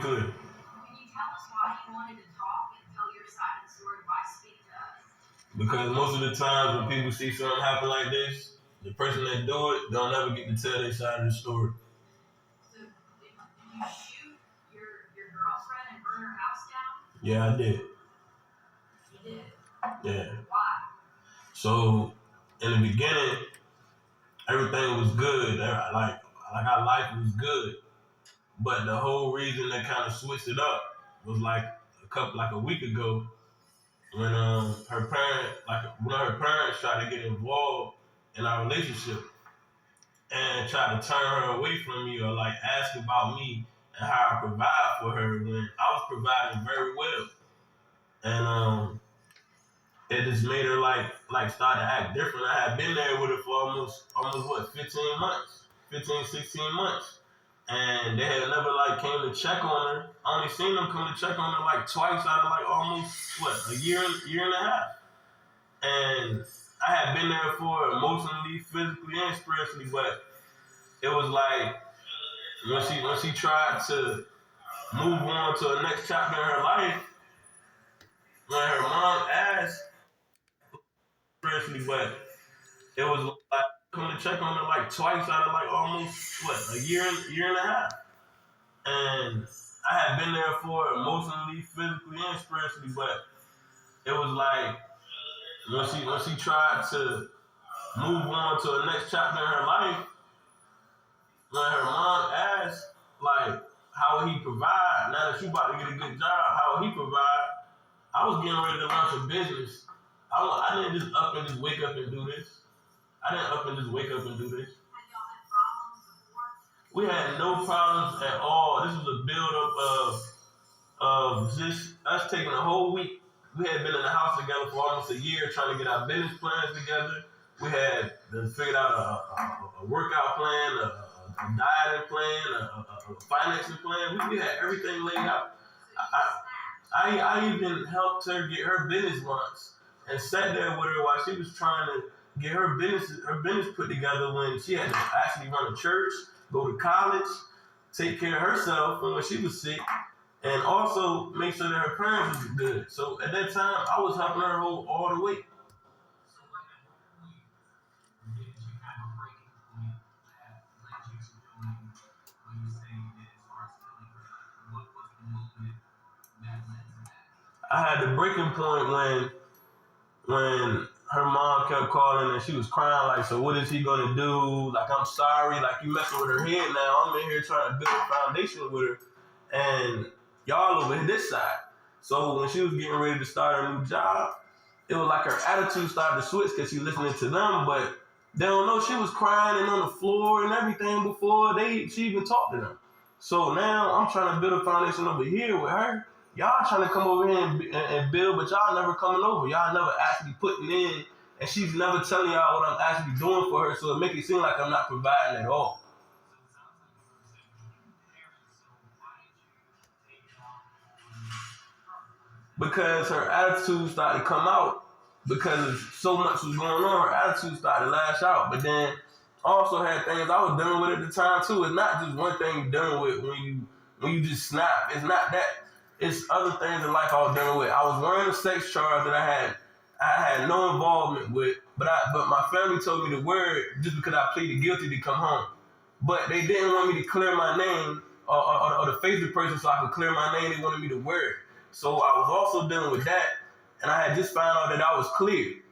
Good. Can you tell us why you wanted to talk and tell your side of the story? Why speak to us? Because most of the times when people see something happen like this, the person that do it don't ever get to tell their side of the story. So, did you shoot your girlfriend and burn her house down? Yeah, I did. You did. Yeah. Why? So in the beginning, everything was good. Like our life was good. But the whole reason they kind of switched it up was like a week ago when one of her parents tried to get involved in our relationship and tried to turn her away from me or like ask about me and how I provide for her when I was providing very well. And it just made her like start to act different. I had been there with her for almost what, 15 months, 15, 16 months. And they had never like came to check on her. I only seen them come to check on her like twice out of like almost what, year and a half. And I had been there for her emotionally, physically, and spiritually, but it was like when she tried to move on to the next chapter in her life, when her mom asked spiritually, but it was like come to check on her like twice out of like almost what, a year and a half. And I had been there for her emotionally, physically, and spiritually, but it was like when she tried to move on to the next chapter in her life, when her mom asked, like, how would he provide? Now that she about to get a good job, how would he provide? I was getting ready to launch a business. I didn't just up and just wake up and do this. I didn't up and just wake up and do this. Had y'all had problems before? We had no problems at all. This was a build-up of just us taking a whole week. We had been in the house together for almost a year trying to get our business plans together. We had figured out a workout plan, a dieting plan, a financing plan. We had everything laid out. I even helped her get her business launched and sat there with her while she was trying to get her business put together when she had to actually run a church, go to college, take care of herself when she was sick, and also make sure that her parents was good. So at that time, I was helping her hold all the weight. So, like, at what point did you have a breaking point that led you to doing what you say you did as far as killing her? What was the movement that led to that? I had the breaking point when her mom kept calling and she was crying like, so what is he gonna do? Like, I'm sorry, like you messing with her head now. I'm in here trying to build a foundation with her, and y'all over this side. So when she was getting ready to start a new job, it was like her attitude started to switch because she listening to them, but they don't know she was crying and on the floor and everything before she even talked to them. So now I'm trying to build a foundation over here with her. Y'all trying to come over here and build, but y'all never coming over. Y'all never actually putting in, and she's never telling y'all what I'm actually doing for her, so it make it seem like I'm not providing at all. So it sounds like you were saying parents. So why did you take it off on her? Because her attitude started to come out because so much was going on. Her attitude started to lash out, but then also had things I was dealing with at the time too. It's not just one thing you're dealing with when you just snap. It's not that. It's other things in life I was dealing with. I was wearing a sex charge that I had no involvement with, but my family told me to wear it just because I pleaded guilty to come home. But they didn't want me to clear my name or to face the person so I could clear my name. They wanted me to wear it. So I was also dealing with that, and I had just found out that I was cleared.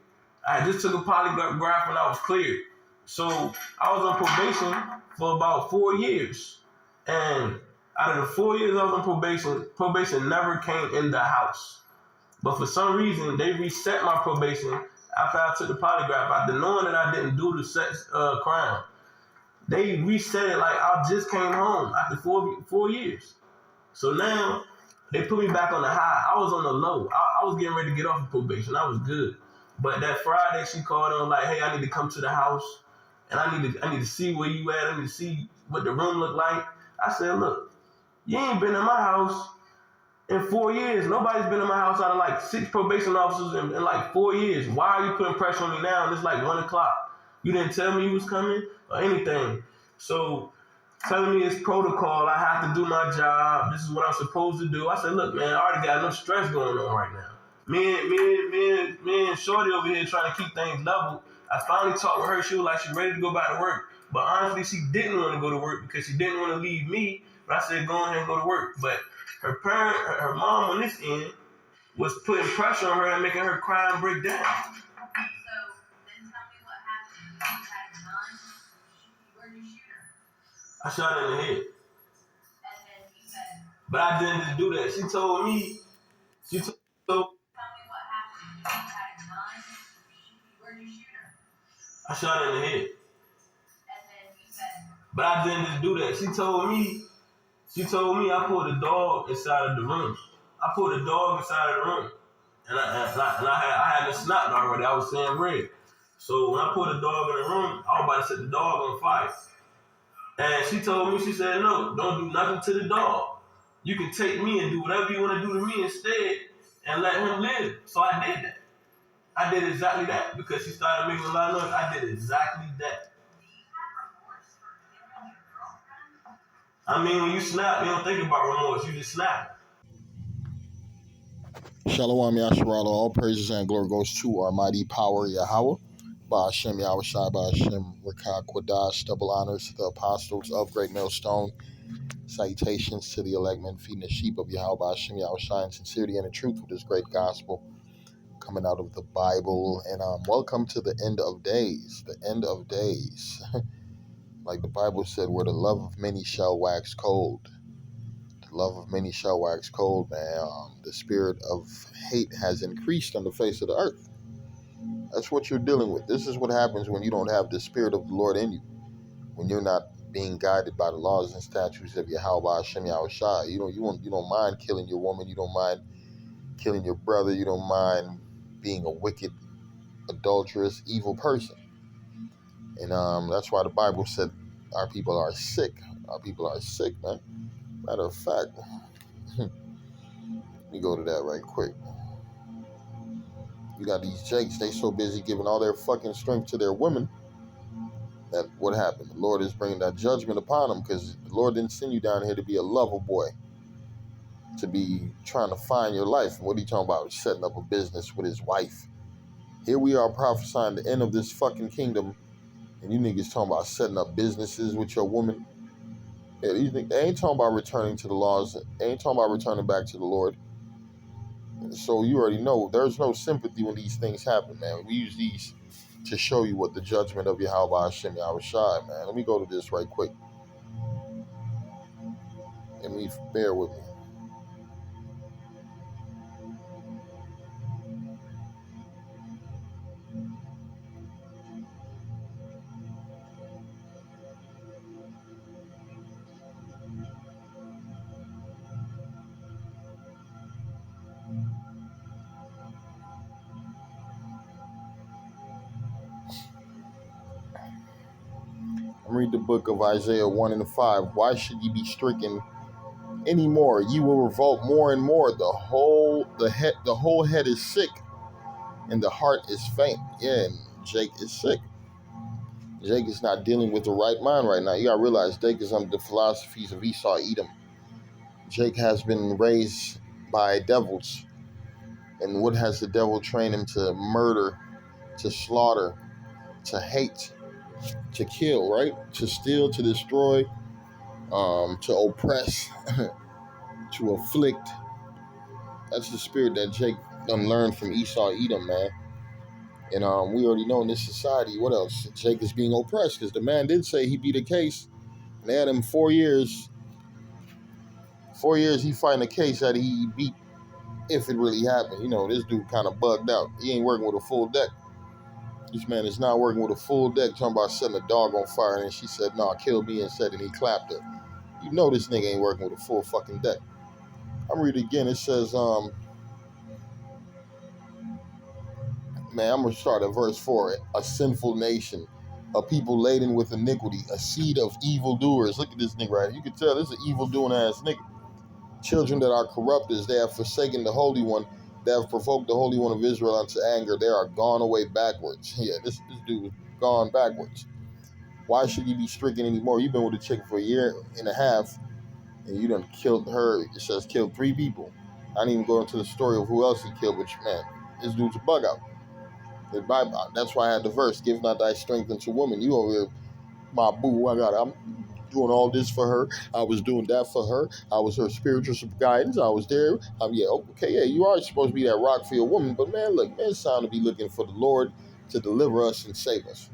I had just took a polygraph and I was cleared. So I was on probation for about 4 years. And out of the 4 years I was on probation never came in the house. But for some reason, they reset my probation after I took the polygraph, after knowing that I didn't do the sex crime. They reset it like I just came home after 4 years. So now they put me back on the high. I was on the low. I was getting ready to get off of probation. I was good. But that Friday she called on like, hey, I need to come to the house and I need to see where you at. I need to see what the room look like. I said, look, you ain't been in my house in 4 years. Nobody's been in my house out of like 6 probation officers in like 4 years. Why are you putting pressure on me now? And it's like 1 o'clock. You didn't tell me you was coming or anything. So telling me it's protocol. I have to do my job. This is what I'm supposed to do. I said, look, man, I already got enough stress going on right now. Me and Shorty over here trying to keep things level. I finally talked with her. She was like, she ready to go back to work. But honestly, she didn't want to go to work because she didn't want to leave me. But I said, go ahead and go to work. But her parent, her mom on this end was putting pressure on her and making her cry and break down. So then tell me what happened. You had a gun. Where'd you shoot her? I shot her in the head. And then you said. But I didn't just do that. She told me. Tell me what happened. You had a gun. Where'd you shoot her? I shot her in the head. And then you said. But I didn't just do that. She told me I pulled a dog inside of the room. I pulled a dog inside of the room. And I had it snapped already. I was saying red. So when I put a dog in the room, I was about to set the dog on fire. And she told me, she said, no, don't do nothing to the dog. You can take me and do whatever you want to do to me instead and let him live. So I did that. I did exactly that because she started making a lot of noise. I did exactly that. Do you have remorse for killing your girlfriend? I mean, when you snap, you don't think about remorse. You just snap. Shalom Yasharala, all praises and glory goes to our mighty power Yahweh. Ba'ashem Yahweh Shai, Ba'ashem Rakah Quadash, double honors to the apostles of Great Millstone. Salutations to the elect men feeding the sheep of Yahweh, Ba'ashem Yahweh Shai, in sincerity and in truth with this great gospel coming out of the Bible. And welcome to the end of days, the end of days. Like the Bible said, where the love of many shall wax cold. Love of many shall wax cold, man. The spirit of hate has increased on the face of the earth. That's what you're dealing with. This is what happens when you don't have the spirit of the Lord in you. When you're not being guided by the laws and statutes of Yahweh Hashem Yahweh Shai. You don't mind killing your woman. You don't mind killing your brother. You don't mind being a wicked, adulterous, evil person. And that's why the Bible said our people are sick. Our people are sick, man. Matter of fact, let me go to that right quick. You got these Jakes, they so busy giving all their fucking strength to their women that what happened? The Lord is bringing that judgment upon them because the Lord didn't send you down here to be a lover boy, to be trying to find your life. What are you talking about? Setting up a business with his wife. Here we are prophesying the end of this fucking kingdom, and you niggas talking about setting up businesses with your woman. Yeah, they ain't talking about returning to the laws. They ain't talking about returning back to the Lord. So you already know there's no sympathy when these things happen, man. We use these to show you what the judgment of Yahweh Hashem Yahweh Shai, man. Let me go to this right quick. Let me bear with me. Read the book of Isaiah 1 and 5. Why should ye be stricken anymore? Ye will revolt more and more. The whole head is sick, and the heart is faint. Yeah, and Jake is sick. Jake is not dealing with the right mind right now. You gotta realize Jake is under the philosophies of Esau Edom. Jake has been raised by devils. And what has the devil trained him to murder, to slaughter, to hate, to kill, right? To steal, to destroy, to oppress, to afflict. That's the spirit that Jake done learned from Esau Edom, man. And we already know in this society, what else? Jake is being oppressed because the man did say he beat a case. And they had him 4 years. 4 years he fighting a case that he beat if it really happened. You know, this dude kind of bugged out. He ain't working with a full deck. This man is not working with a full deck, talking about setting a dog on fire. And she said, no, kill me instead, and he clapped her. You know this nigga ain't working with a full fucking deck. I'm reading again. It says, man, I'm going to start at verse 4. A sinful nation, a people laden with iniquity, a seed of evildoers. Look at this nigga right here. You can tell this is an evil-doing ass nigga. Children that are corrupters, they have forsaken the Holy One. They have provoked the Holy One of Israel unto anger. They are gone away backwards. Yeah, this dude is gone backwards. Why should you be stricken anymore? You've been with a chick for a year and a half, and you done killed her. It says killed 3 people. I didn't even go into the story of who else he killed, but man, this dude's a bug out. The Bible, that's why I had the verse, give not thy strength unto woman. You over here, my boo, I'm doing all this for her. I was doing that for her. I was her spiritual guidance. I was there. You are supposed to be that rock for your woman, but man, look, man, it's time to be looking for the Lord to deliver us and save us.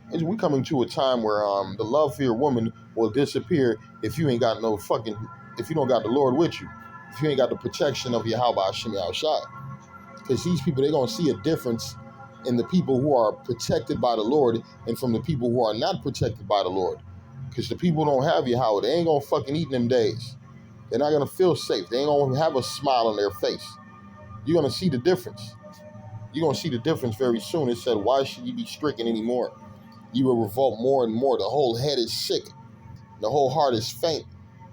And we coming to a time where the love for your woman will disappear if you ain't got if you don't got the Lord with you, if you ain't got the protection of Yahweh Hashem Yahushua. Because these people, they're going to see a difference in the people who are protected by the Lord and from the people who are not protected by the Lord. Because the people who don't have Yahweh, they ain't going to fucking eat in them days. They're not going to feel safe. They ain't going to have a smile on their face. You're going to see the difference. You're going to see the difference very soon. It said, why should you be stricken anymore? You will revolt more and more. The whole head is sick. The whole heart is faint.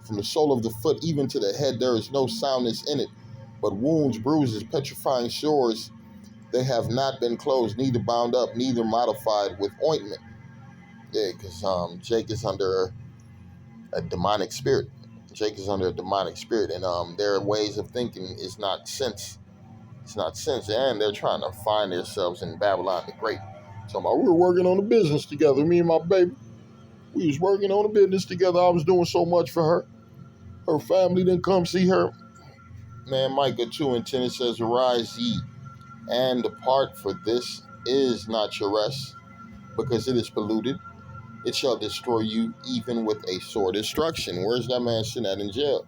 From the sole of the foot even to the head, there is no soundness in it. But wounds, bruises, petrifying sores, they have not been closed, neither bound up, neither modified with ointment. Yeah, because Jake is under a demonic spirit. Jake is under a demonic spirit, and their ways of thinking is not sense. It's not sense, and they're trying to find themselves in Babylon the Great. So we were working on a business together, me and my baby. We was working on a business together. I was doing so much for her. Her family didn't come see her. Man, Micah 2:10, it says, arise ye and depart, for this is not your rest, because it is polluted. It shall destroy you even with a sore destruction. Where's that man sitting at in jail?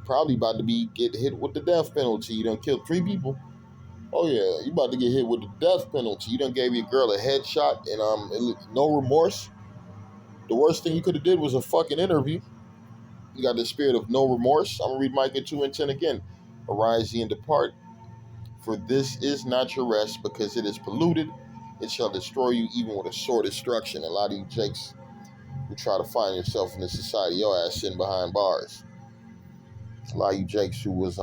Probably about to get hit with the death penalty. You done killed 3 people. Oh yeah, you about to get hit with the death penalty. You done gave your girl a headshot and no remorse. The worst thing you could have did was a fucking interview. You got the spirit of no remorse. I'm gonna read Micah 2:10 again. Arise ye and depart, for this is not your rest, because it is polluted. It shall destroy you even with a sore destruction. A lot of you jakes who try to find yourself in this society, your ass sitting behind bars. A lot of you jakes who was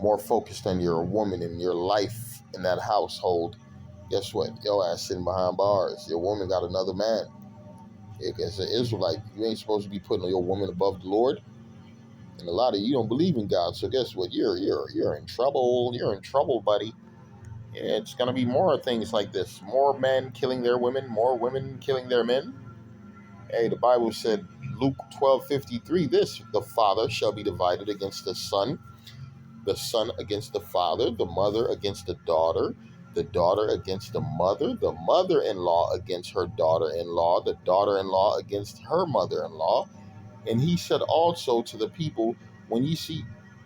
more focused on your woman and your life in that household. Guess what? Your ass sitting behind bars. Your woman got another man. As an Israelite, you ain't supposed to be putting your woman above the Lord. And a lot of you don't believe in God, so guess what? You're in trouble. You're in trouble, buddy. Yeah, it's gonna be more things like this. More men killing their women, more women killing their men. Hey, the Bible said, Luke 12:53, this, the father shall be divided against the son against the father, the mother against the daughter against the mother-in-law against her daughter-in-law, the daughter-in-law against her mother-in-law. And he said also to the people, when you see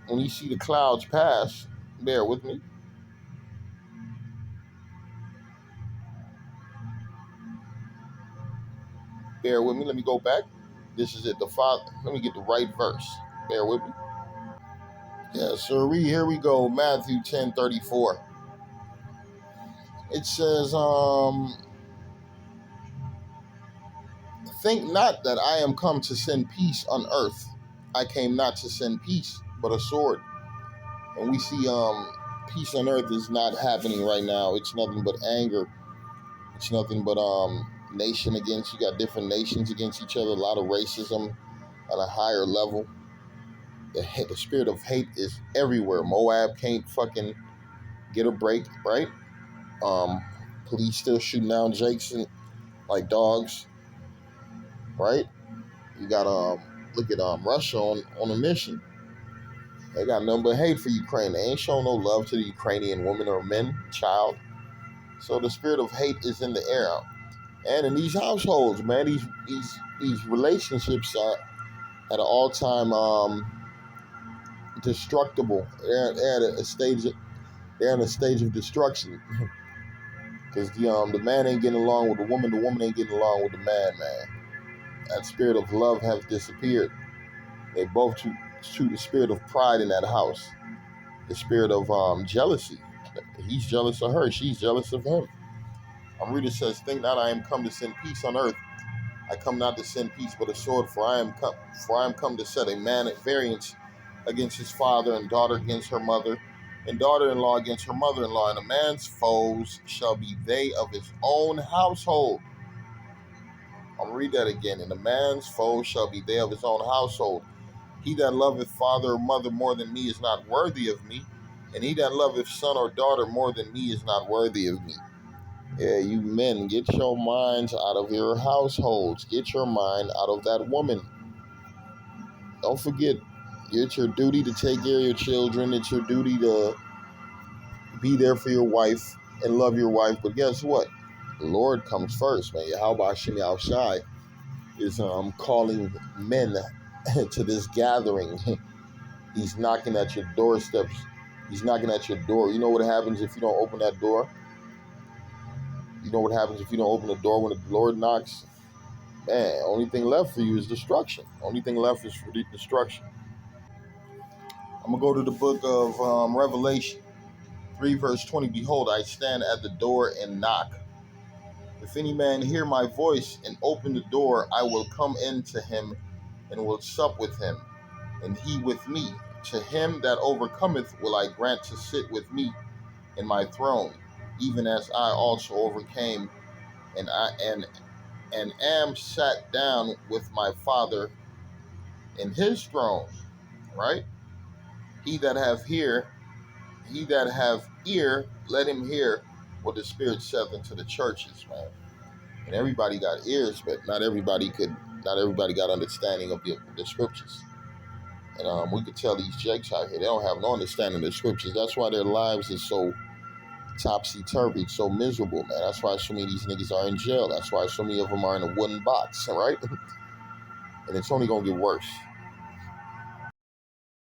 the clouds pass, bear with me. Bear with me. Let me go back. This is it. The Father. Let me get the right verse. Bear with me. Yeah, sir. Here we go. Matthew 10:34. It says, think not that I am come to send peace on earth. I came not to send peace, but a sword. And we see peace on earth is not happening right now. It's nothing but anger. It's nothing but nation against, you got different nations against each other, a lot of racism on a higher level. The spirit of hate is everywhere. Moab can't fucking get a break, right? Police still shooting down Jackson like dogs, right? You got look at Russia on a mission. They got nothing but hate for Ukraine. They ain't showing no love to the Ukrainian woman or men, child. So the spirit of hate is in the air. And in these households, man, these relationships are at an all-time destructible. They're in a stage of destruction. Because the man ain't getting along with the woman ain't getting along with the man. That spirit of love has disappeared. They both shoot the spirit of pride in that house. The spirit of jealousy. He's jealous of her. She's jealous of him. I'm reading, says, think not I am come to send peace on earth. I come not to send peace, but a sword. For I am come to set a man at variance against his father, and daughter against her mother, and daughter-in-law against her mother-in-law. And a man's foes shall be they of his own household. I'm gonna read that again. And a man's foe shall be they of his own household. He that loveth father or mother more than me is not worthy of me, and he that loveth son or daughter more than me is not worthy of me. Yeah, you men, get your minds out of your households. Get your mind out of that woman. Don't forget, it's your duty to take care of your children. It's your duty to be there for your wife and love your wife. But guess what? The Lord comes first, man. Yahweh Shemi Al-Shai is calling men to this gathering. He's knocking at your doorsteps. He's knocking at your door. You know what happens if you don't open that door? You know what happens if you don't open the door when the Lord knocks? Man, only thing left for you is destruction. Only thing left is for destruction. I'm going to go to the book of Revelation 3 verse 20. Behold, I stand at the door and knock. If any man hear my voice and open the door, I will come in to him and will sup with him, and he with me. To him that overcometh will I grant to sit with me in my throne, even as I also overcame and am sat down with my Father in his throne. Right? He that have ear, let him hear what the Spirit saith unto the churches, man. And everybody got ears, but not everybody got understanding of the scriptures. And we could tell these jakes out here, they don't have no understanding of the scriptures. That's why their lives is so topsy-turvy, so miserable, man. That's why so many of these niggas are in jail. That's why so many of them are in a wooden box, all right? And it's only going to get worse.